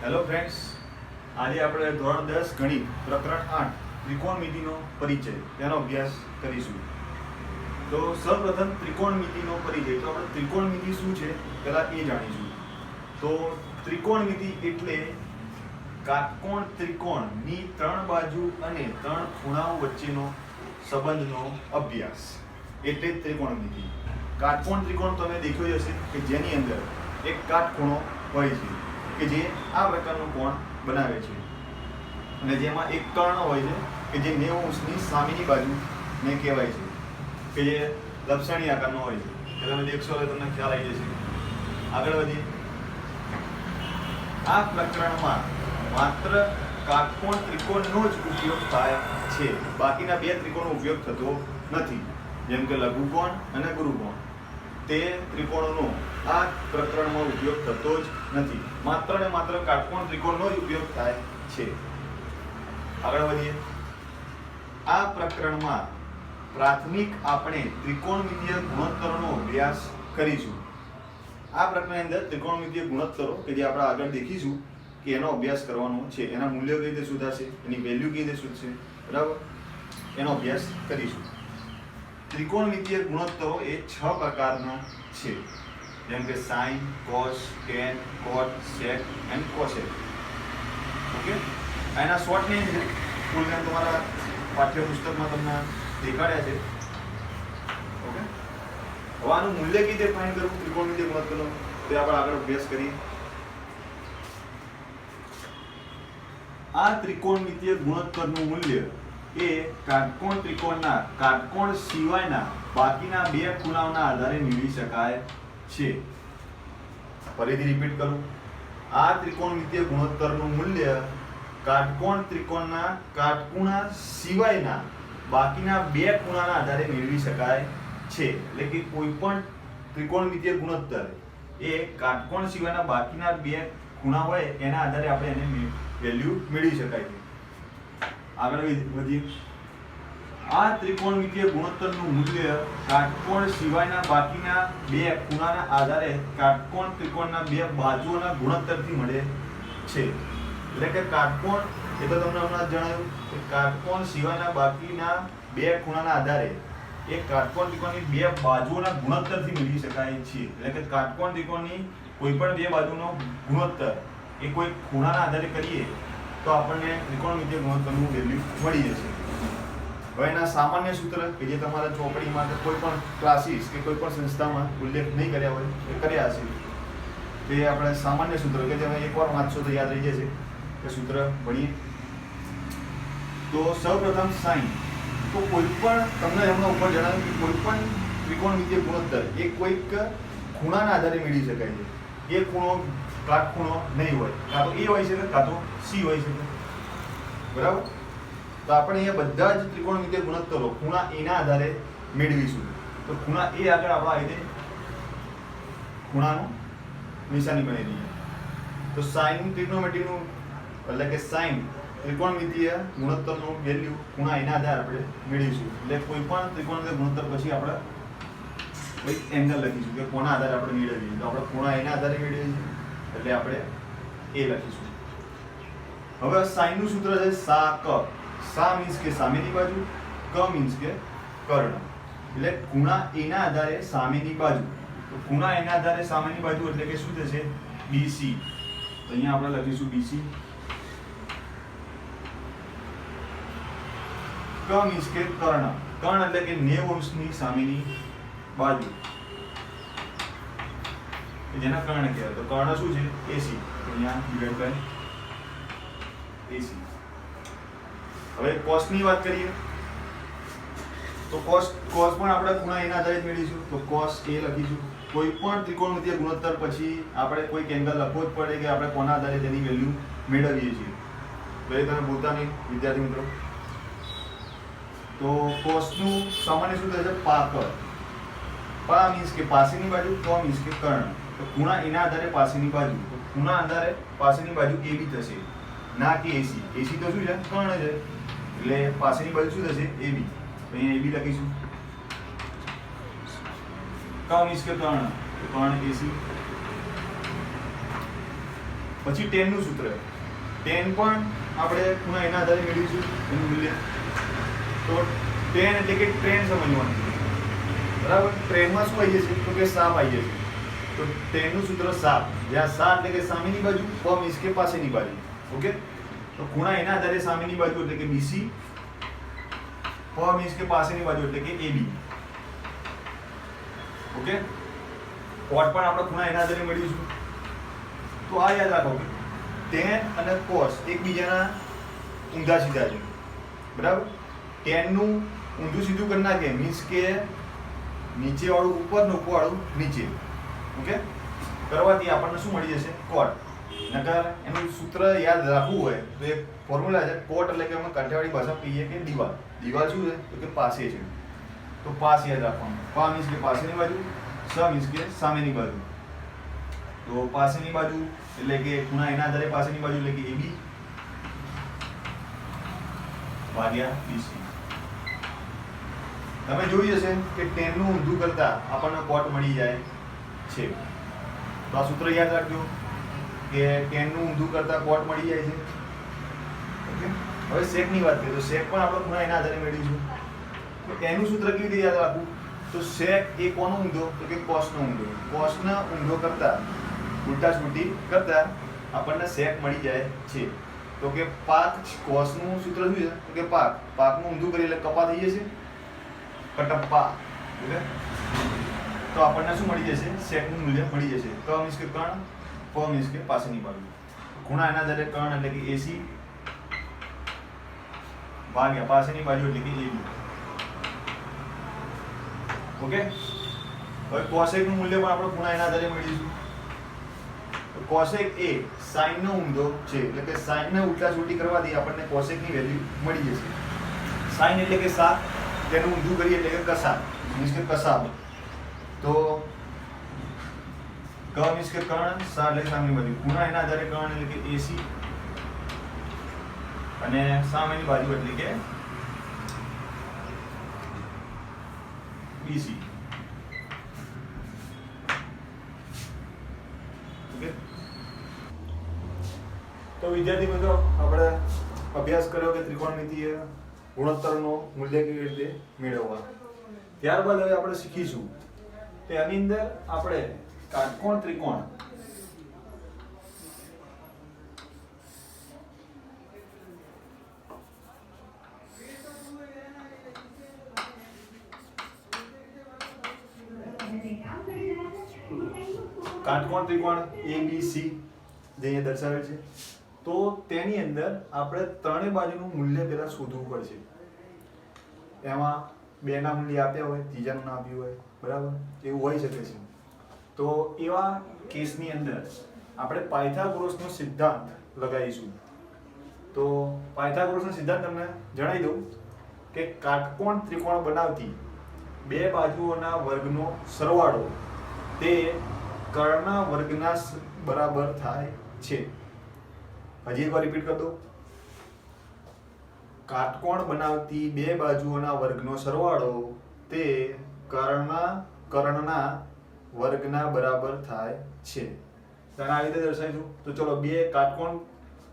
Hello friends, આજે આપણે ધોરણ 10 ગણિત પ્રકરણ 8 ત્રિકોણમિતિનો પરિચય તેનો અભ્યાસ કરીશું. તો સૌપ્રથમ ત્રિકોણમિતિનો પરિચય. તો આપણે ત્રિકોણમિતિ શું છે પહેલાં એ જાણીશું. તો ત્રિકોણમિતિ એટલે કાટકોણ ત્રિકોણની 3 બાજુ અને 3 ખૂણાઓ વચ્ચેનો સંબંધનો અભ્યાસ એટલે જ ત્રિકોણમિતિ. કાટકોણ ત્રિકોણ તમે દેખ્યો જ હશે કે જેની અંદર એક કાટખૂણો હોય છે કે જે આ પ્રકારનો કોણ બનાવે છે અને જેમાં એક કર્ણ હોય છે કે જે 90 અંશની સામેની બાજુને કહેવાય છે કે જે લપસણી આકારનો હોય છે. કે તમે દેખશો એટલે તમને ખ્યાલ આવી જશે. આગળ વધીએ. આ પ્રકરણમાં માત્ર કાટકોણ ત્રિકોણનો જ ઉપયોગ થાય છે. બાકીના બે ત્રિકોણનો ઉપયોગ થતો નથી, જેમ કે લઘુકોણ અને ગુરુકોણ. તે ત્રિકોણોનો આ પ્રકરણમાં ઉપયોગ થતો જ નથી. માત્ર ને માત્ર કાટકોણ ત્રિકોણનો જ ઉપયોગ થાય છે. આગળ વધીએ. આ પ્રકરણમાં પ્રાથમિક આપણે ત્રિકોણમિતીય ગુણોત્તરોનો અભ્યાસ કરીશું. આ પ્રકરણની અંદર ત્રિકોણમિતીય ગુણોત્તરો કે જે આપણે આગળ દેખીશું કે એનો અભ્યાસ કરવાનો છે. એના મૂલ્યો કઈ રીતે શોધાશે, એની વેલ્યુ કઈ રીતે શોધશે, બરાબર, એનો અભ્યાસ કરીશું. ત્રિકોણમિતીય ગુણોત્તરો એ 6 પ્રકારના છે, જેમ કે sine, cos, tan, cot, sec and cosec. Okay, એના શોર્ટ નેમ છે. ફૂલ નેમ તમારા પાઠ્યપુસ્તકમાં તમને દેખાડ્યા છે. ઓકે, હવે આનું મૂલ્ય કઈ રીતે ફાઇન્ડ કરવું ત્રિકોણમિતીય ગુણોત્તરનો તે આપણે આગળ અભ્યાસ કરીએ. આ ત્રિકોણમિતીય ગુણોત્તરનું મૂલ્ય એ કાટકોણ ત્રિકોણના કાટકોણ સિવાયના બાકીના બે ખૂણાઓના આધારે મેળવી શકાય છે. ફરીથી રિપીટ કરું. આ ત્રિકોણમિતીય ગુણોત્તરનું મૂલ્ય કાટકોણ ત્રિકોણના કાટખૂણા સિવાયના બાકીના બે ખૂણાના આધારે મેળવી શકાય છે. એટલે કે કોઈ પણ ત્રિકોણમિતીય ગુણોત્તર એ કાટકોણ સિવાયના બાકીના બે ખૂણા હોય એના આધારે આપણે એને વેલ્યુ મેળવી શકાય છે. આગળ વધીએ. આ ત્રિકોણમિતીય ગુણોત્તરનું મૂલ્ય કાટકોણ સિવાયના બાકીના બે ખૂણાના આધારે કાટકોણ ત્રિકોણના બે બાજુઓના ગુણોત્તરથી મળે છે. એટલે કે કાટકોણ, એ તો તમને હમણાં જણાવ્યું કે કાટકોણ સિવાયના બાકીના બે ખૂણાના આધારે એ કાટકોણ ત્રિકોણની બે બાજુઓના ગુણોત્તરથી મેળવી શકાય છે. એટલે કે કાટકોણ ત્રિકોણની કોઈ પણ બે બાજુનો ગુણોત્તર એ કોઈ ખૂણાના આધારે કરીએ તો આપણને ત્રિકોણમિતીય ગુણોત્તરનું વેલ્યુ મળી જશે. હવે એના સામાન્ય સૂત્ર કે જે તમારા ચોપડીમાં કે કોઈ પણ ક્લાસીસ કે કોઈ પણ સંસ્થામાં ઉલ્લેખ નહીં કર્યા હોય એ કર્યા હશે, તે આપણે સામાન્ય સૂત્ર કે તમે એકવાર વાંચશો તો યાદ રહી જશે. એ સૂત્ર ભણીએ. તો સૌપ્રથમ સાઇન. તો કોઈ પણ તમને હમણાં ઉપર જણાવ્યું કે કોઈ પણ ત્રિકોણમિતીય ગુણોત્તર એ કોઈક ખૂણાના આધારે મેળવી શકાય છે. એ ખૂણો કાટખૂણો નહીં હોય, કાં તો એ હોય શકે કાં તો સી હોય શકે, બરાબર. તો આપણે અહીંયા બધા જ ત્રિકોણમિતીય ગુણોત્તરો ખૂણા એના આધારે મેળવીશું. તો ખૂણા એ આગળ આપણે આવી રીતે ખૂણાનું નિશાની બનાવી દઈએ. તો સાઇન ત્રિકોણમિતિનું એટલે કે સાઇન ત્રિકોણમિતીય ગુણોત્તરનું વેલ્યુ ખૂણા એના આધારે આપણે મેળવીશું. એટલે કોઈ પણ ત્રિકોણમિતીય ગુણોત્તર પછી આપણે કોઈ એંગલ લખીશું કે કોના આધારે આપણે મેળવીએ. તો આપણે ખૂણા એના આધારે મેળવીએ છીએ એટલે આપણે એ લખીશું. હવે સાઇનનું સૂત્ર છે સા ક. સા મીન્સ કે સામેની બાજુ, ક મીન્સ કે કર્ણ. એટલે ખૂણા એના આધારે સામેની બાજુ. તો ખૂણા એના આધારે સામેની બાજુ એટલે કે શું થશે? બીસી. તો અહીંયા આપણે લખીશું બીસી. ક મીન્સ કે કર્ણ. કર્ણ એટલે કે 90 અંશની સામેની બાજુ, જેના કર્ણ કહેવાય. તો કર્ણ શું છે? એસી. તો અહીંયા ડિવાઇડ બાય એસી. હવે કોસની વાત કરીએ તો કોસ પણ આપણે ખૂણા એના આધારે જ મેળવીશું. તો કોસ એ લખીશું. કોઈ પણ ત્રિકોણમિતીય ગુણોત્તર પછી આપણે કોઈક એંગલ લખવો જ પડે કે આપણે કોના આધારે તેની વેલ્યુ મેળવીએ છીએ. તો એ તમે ભૂલતા નહીં વિદ્યાર્થી મિત્રો. તો કોસનું સામાન્ય સૂત્ર છે પા ક. પા મીન્સ કે પાસેની બાજુ, ક મીન્સ કે કર્ણ. તો ખૂણા એના આધારે પાસેની બાજુ. તો ખૂણા આધારે પાસેની બાજુ એબી થશે, ના કે એસી. એસી તો શું છે? કર્ણ છે. એટલે પાસેની બાજુ શું થશે? એબી. તો અહીંયા એબી લખીશું. ક મીન્સ કે કર્ણ. તો કર્ણ એસી. પછી tan નું સૂત્ર, tan પણ આપણે ખૂણા એના આધારે મેળવીશું એનું મૂલ્ય. તો tan એટલે કે ટ્રેન સમજવાનું, બરાબર. ટ્રેનમાં શું આવી જશે? તો કે સાપ આવી જશે. તો tan નું સૂત્ર સાપ, જ્યાં સા એટલે કે સામેની બાજુ, પ મીન્સ કે પાસેની બાજુ. ઓકે. તો ખૂણા એના આધારે સામેની બાજુ એટલે કે BC, પ મીન્સ કે પાસેની બાજુ એટલે કે AB. ઓકે. કોટ પણ આપણે ખૂણા એના આધારે મેળવીશું. તો આ યાદ રાખો કે tan અને cos એકબીજાના ઊંધા સીધા છે, બરાબર. tan નું ઊંધું સીધું કરી નાખે મીન્સ કે નીચે વાળું ઉપર ને ઉપર વાળું નીચે. ઓકે. કરવાથી આપણને શું મળી જશે? cot. નકર એનું સૂત્ર યાદ રાખવું હોય તો એક ફોર્મ્યુલા છે, cot એટલે કે અમે કાઠિયાવાડી ભાષામાં કહીએ કે દીવાલ. દીવાલ શું છે? તો કે પાસે છે. તો પાસ યાદ રાખવાનું. પા મીન્સ કે પાસેની બાજુ, સ મીન્સ કે સામેની બાજુ. તો પાસેની બાજુ એટલે કે ખૂણા એના આધારે પાસેની બાજુ એટલે કે AB ભાગ્યા BC. તમે જોઈ હશે કે tan નું ઊંધું કરતા આપણને cot મળી જાય છે. તો આ સૂત્ર યાદ રાખજો કે tan નું ઊંધું કરતા cot મળી જાય છે. ઓકે. હવે sec ની વાત કરીએ તો sec પણ આપણે ખૂણા એના આધારે મેળવીશું. તો એનું સૂત્ર કેવી રીતે યાદ રાખવું? તો sec એ કોનો ઊંધો? તો કે cos નો ઊંધો. cos ના ઊંધો કરતા ઉલટા સુલટી કરતા આપણને sec મળી જાય છે. તો કે પાક, cos નું સૂત્ર શું છે? તો કે પાક. પાકનું ઊંધું કરીએ એટલે કપા થઈ જશે, કટપ્પા. ઓકે. તો આપણને શું મળી જશે? sec નું મૂલ્ય મળી જશે. ક મીન્સ કે કર્ણ, પ મીન્સ કે પાસેની બાજુ. ખૂણા એના આધારે કર્ણ એટલે કે AC ભાગ્યા પાસેની બાજુ એટલે કે AB. ઓકે. હવે cosec નું મૂલ્ય પણ આપણે ખૂણા એના આધારે મેળવીશું. તો cosec એ sin નો ઊંધો છે એટલે કે sin ને ઉલટા સુલટી કરવાથી આપણને cosec ની વેલ્યુ મળી જશે. sin એટલે કે સા, તેનું ઊંધું કરીએ એટલે કે કસા મીન્સ કે કસાબ. તો ક મીન્સ કે કર્ણ, સા એટલે સામેની બાજુ. ખૂણા એના આધારે કર્ણ એટલે કે AC અને સામેની બાજુ એટલે કે BC. ઓકે. તો વિદ્યાર્થી મિત્રો, આપણે અભ્યાસ કર્યો કે ત્રિકોણમિતિય ગુણોત્તરનો મૂલ્ય કેવી રીતે મેળવવા. ત્યારબાદ હવે આપણે શીખીશું કે આની અંદર આપણે કાટકોણ ત્રિકોણ કાટકોણ ત્રિકોણ ABC જે અહીંયા દર્શાવેલ છે, તો તેની અંદર આપણે ત્રણેય બાજુનું મૂલ્ય પહેલા શોધવું પડશે. એમાં બે ના મૂલ્ય આપ્યા હોય, ત્રીજાનું ના આપ્યું હોય, બરાબર, એવું હોઈ શકે છે. તો એવા કેસની અંદર આપણે પાયથાગોરસનો સિદ્ધાંત લગાવીશું. તો પાયથાગોરસનો સિદ્ધાંત તમને જણાવી દઉં કે કાટકોણ ત્રિકોણ બનાવતી બે બાજુઓના વર્ગનો સરવાળો તે કર્ણના વર્ગના બરાબર થાય છે. હજી એકવાર રિપીટ કરી દો. કાટકોણ બનાવતી બે બાજુઓના વર્ગનો સરવાળો તે કર્ણના વર્ગના બરાબર થાય છે. તો આ રીતે દર્શાવીશું. તો ચલો, બે કાટકોણ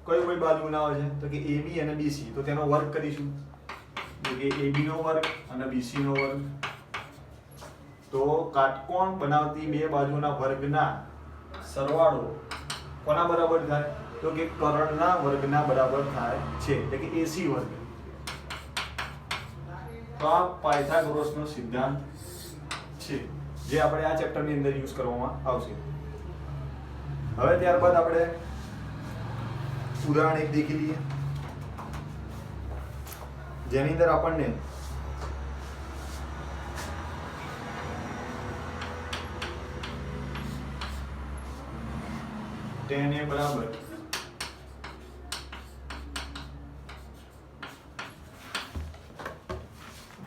કઈ બાજુ બનાવે છે? તો કે AB અને BC. તો તેનો વર્ગ કરીશું. તો કે AB નો વર્ગ અને BC નો વર્ગ. તો કાટકોણ બનાવતી બે બાજુના વર્ગના સરવાળો કોના બરાબર થાય? તો કે કર્ણના વર્ગના બરાબર થાય છે, એટલે કે AC વર્ગ. તો આ પાયથાગોરસનો સિદ્ધાંત છે જે આપણે આ ચેપ્ટરની અંદર યુઝ કરવામાં આવશે. હવે ત્યારબાદ આપણે ઉદાહરણ એક દેખી લઈએ, જેની અંદર આપણને tan A બરાબર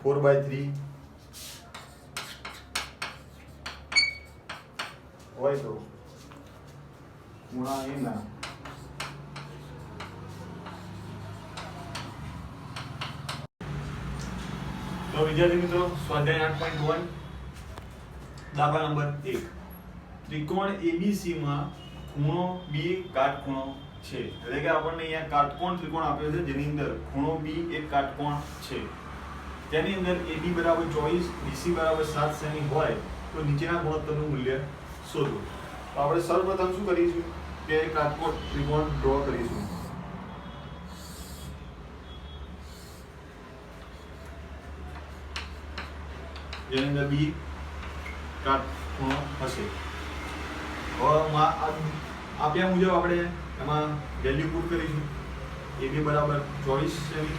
4/3 હોય તો ગુણા એના તો વિદ્યાર્થી મિત્રો, સ્વાધ્યાય 8.1 દાખલા નંબર 1. ત્રિકોણ ABC માં ખૂણો બી કાટખૂણો છે, એટલે કે આપણને અહીંયા કાટકોણ ત્રિકોણ આપ્યો છે જેની અંદર ખૂણો બી એક કાટકોણ છે, તેની અંદર AB બરાબર 24, BC બરાબર 7 સેમી હોય તો નીચેના ગુણોત્તરનું મૂલ્ય શોધો. તો આપણે સર્વપ્રથમ શું કરીશું કે કાટકોણ ત્રિકોણ ડ્રો કરીશું. જેની અંદર બી કાટખૂણો હશે. આપ્યા મુજબ આપણે એમાં વેલ્યુ પુટ કરીશું. AB બરાબર 24 સેમી,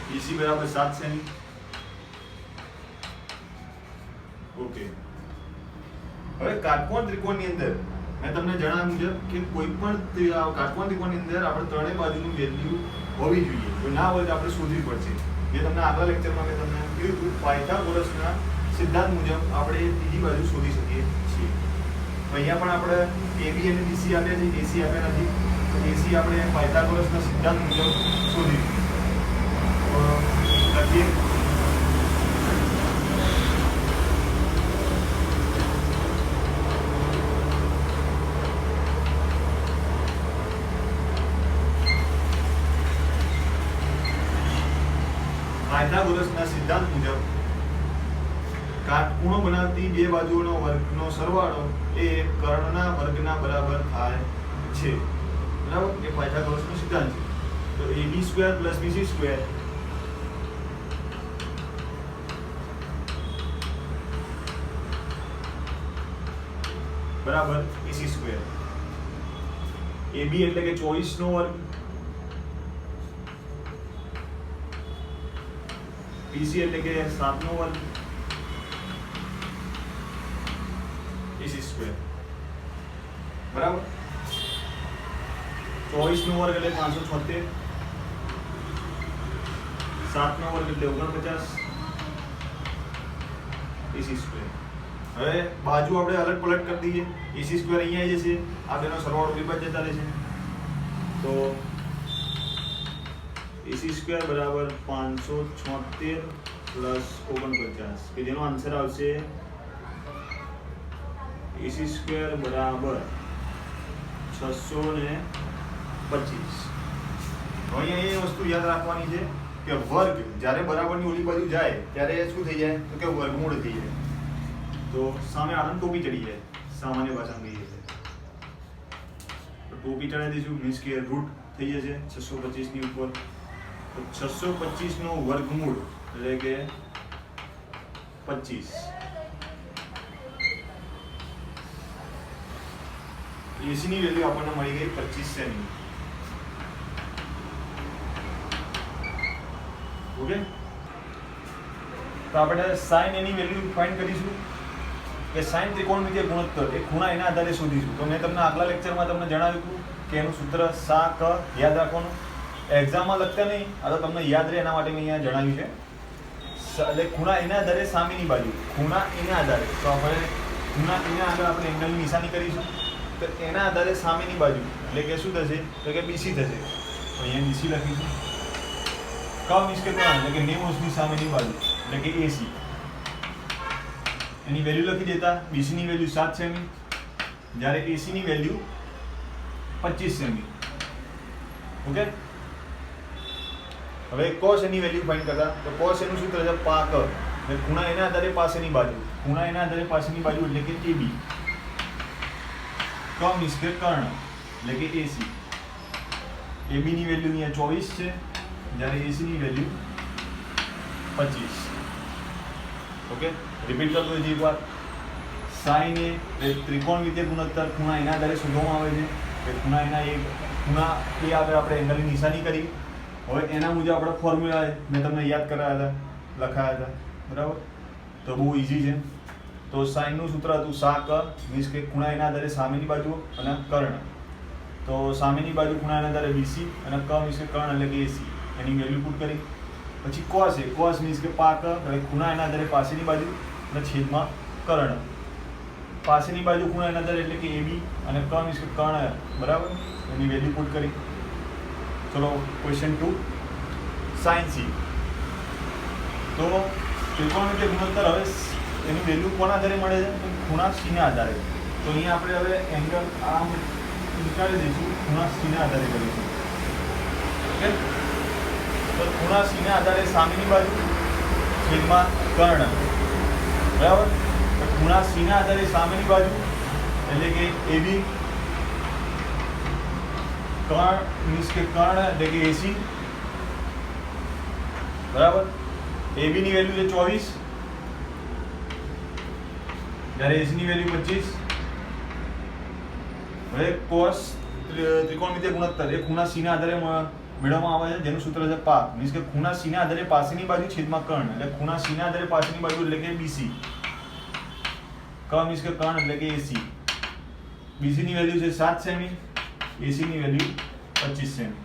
BC બરાબર 7 સેમી. ઓકે, હવે કાટકોણ ત્રિકોણની અંદર મેં તમને જણાવ્યું મુજબ કે કોઈ પણ કાટકોણ ત્રિકોણની અંદર આપણે ત્રણેય બાજુની વેલ્યુ હોવી જોઈએ. જો ના હોય તો આપણે શોધવી પડશે. જે તમને આગલા લેક્ચરમાં મેં તમને કીધું હતું, પાયથાગોરસના સિદ્ધાંત મુજબ આપણે ત્રીજી બાજુ શોધી શકીએ છીએ. અહીંયા પણ આપણે AB અને BC આપ્યા છે, AC આપ્યા નથી, તો AC આપણે પાયથાગોરસના સિદ્ધાંત મુજબ શોધીશું. લખીએ પાયથાગોરસના સિદ્ધાંત મુજબ કાટખૂણો બનાવતી બે બાજુઓનો વર્ગનો સરવાળો એ કર્ણના વર્ગના બરાબર થાય છે. બરાબર, એ પાયથાગોરસનો સિદ્ધાંત છે. તો AB² + BC² બરાબર AC². AB એટલે કે 24 નો વર્ગ, BC એટલે કે 7 નો વર્ગ, AC². બરાબર, 24 નો વર્ગ એટલે 576, 7 નો વર્ગ એટલે 49, AC². હવે બાજુ આપણે અલગ પલટ કરી દઈએ. AC² અહીંયા આવી જશે, આ બેનો સરવાળો વિભાજ્ય જતા રહેશે. તો AC² બરાબર 576 + 49, કે જેનો આન્સર આવશે AC² બરાબર 625. અહીંયા એ વસ્તુ યાદ રાખવાની છે કે વર્ગ જ્યારે બરાબરની ઓલી બાજુ જાય ત્યારે શું થઈ જાય તો કે વર્ગમૂળ થઈ જાય. તો સામે આનંદ ટોપી ચડી જાય, સામાન્ય ભાષામાં કહીએ છીએ. તો ટોપી ચડાવી દઈશું, મીન્સ કે રૂટ થઈ જશે 625 ની ઉપર. તો 625 નો વર્ગમૂળ એટલે કે 25. AC ની વેલ્યુ આપણને મળી ગઈ 25 સેમી. ઓકે, તો આપણે sin A ની વેલ્યુ ફાઇન્ડ કરીશું કે sin ત્રિકોણમિતિય ગુણોત્તર એ ખૂણા એના આધારે શોધીશું. તો મેં તમને આગલા લેક્ચરમાં તમને જણાવ્યું હતું કે એનું સૂત્ર સા ક યાદ રાખવાનું. એક્ઝામમાં લખતા નહીં, આ તો તમને યાદ રહે એના માટે મેં અહીંયા જણાવ્યું છે. એટલે ખૂણા એના આધારે સામેની બાજુ, ખૂણા એના આધારે, તો આપણે ખૂણા એના આગળ આપણે એંગલની નિશાની કરીશું. તો એના આધારે સામેની બાજુ એટલે કે શું થશે તો કે BC થશે. તો અહીંયા BC લખીશું. ક મીન્સ કે કોણ એટલે કે 90 ની સામેની બાજુ એટલે કે AC. એની વેલ્યુ લખી દેતા. BC ની વેલ્યુ 7 સેમી, જ્યારે AC ની વેલ્યુ 25 સેમી. ઓકે, હવે cos એની વેલ્યુ ફાઇન્ડ કરતા. તો cos એનું સૂત્ર છે પાક, એટલે ખૂણા એના આધારે પાસેની બાજુ, ખૂણા એના આધારે પાસેની બાજુ એટલે કે AB. ક મીન્સ કે કર્ણ એટલે કે AC. AB ની વેલ્યુ અહીંયા 24 છે, જ્યારે AC ની વેલ્યુ 25. ઓકે, રિપીટ કરતો હજી એકવાર. sin A એ ત્રિકોણમિતિય ગુણોત્તર ખૂણા એના આધારે શોધવામાં આવે છે. કે ખૂણા એના એ ખૂણા એ આગળ આપણે એંગલની નિશાની કરી. હવે એના મુજબ આપણે ફોર્મ્યુલા મેં તમને યાદ કરાવ્યા હતા, લખાયા હતા. બરાબર, તો બહુ ઈઝી છે. તો sin નું સૂત્ર હતું સા ક, મીન્સ કે ખૂણા એના આધારે સામેની બાજુ અને કર્ણ. તો સામેની બાજુ ખૂણા એના આધારે BC અને ક મીન્સ કે કર્ણ એટલે કે AC. એની વેલ્યુ પુટ કરી. પછી cos એ, cos મીન્સ કે પાક, એટલે ખૂણા એના આધારે પાસેની બાજુ અને છેદમાં કર્ણ. પાસેની બાજુ ખૂણા એના આધારે એટલે કે AB અને ક મીન્સ કે કર્ણ. બરાબર, એની વેલ્યુ પુટ કરી. ચલો ક્વેશ્ચન 2, sin C. તો ત્રિકોણમિતિય ગુણોત્તર હવે એની વેલ્યુ કોના આધારે મળે છે? ખૂણા C ના આધારે. તો અહીંયા આપણે હવે એંગલ આમ નીકાળી દઈશું, ખૂણા C ના આધારે કરીશું. ઓકે, તો ખૂણા C ના આધારે સામેની બાજુ છેદમાં કર્ણ, બરાબર. તો ખૂણા C ના આધારે સામેની બાજુ એટલે કે AB, કર્ણ મીન્સ કે કર્ણ એટલે કે AC, બરાબર. AB ની વેલ્યુ છે 24, જ્યારે AC ની વેલ્યુ 25. હવે cos ત્રિકોણમિતિય ગુણોત્તર એ ખૂણા C ના આધારે મેળવવામાં આવે છે, જેનું સૂત્ર છે પા, મીન્સ કે ખૂણા C ના આધારે પાસેની બાજુ છેદમાં કર્ણ, એટલે ખૂણા C ના આધારે પાસેની બાજુ એટલે કે BC, ક મીન્સ કે કર્ણ એટલે કે AC. BC ની વેલ્યુ છે 7 સેમી, AC ની વેલ્યુ 25 સેમી.